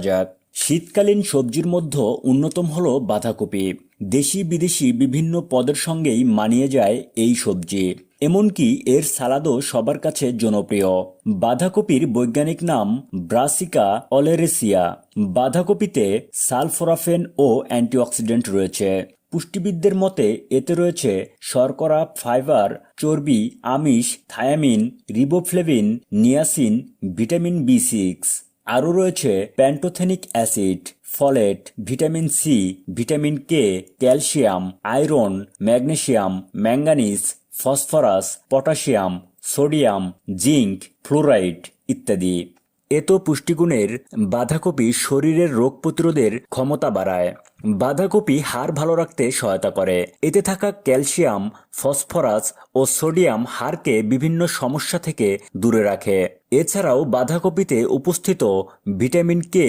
যাক। শীতকালীন সবজির মধ্যে অন্যতম হলো বাঁধাকপি। দেশি বিদেশি বিভিন্ন পদের সঙ্গেই মানিয়ে যায় এই সবজি। এমনকি এর সালাদও সবার কাছে জনপ্রিয়। বাঁধাকপির বৈজ্ঞানিক নাম ব্রাসিকা অলেরেসিয়া। বাঁধাকপিতে সালফোরাফেন ও অ্যান্টিঅক্সিডেন্ট রয়েছে। পুষ্টিবিদদের মতে এতে রয়েছে শর্করা, ফাইবার, চর্বি, আমিষ, থায়ামিন, রিবোফ্লেভিন, নিয়াসিন, ভিটামিন বি6। আরও রয়েছে pantothenic acid, folate, vitamin C, vitamin K, calcium, iron, magnesium, manganese, phosphorus, potassium, sodium, zinc, fluoride ইত্যাদি। এত পুষ্টিগুণের বাঁধাকপি শরীরের রোগ প্রতিরোধের ক্ষমতা বাড়ায়। বাঁধাকপি হাড় ভালো রাখতে সহায়তা করে। এতে থাকা ক্যালসিয়াম, ফসফরাস ও সোডিয়াম হাড়কে বিভিন্ন সমস্যা থেকে দূরে রাখে। এছাড়াও বাঁধাকপিতে উপস্থিত ভিটামিন কে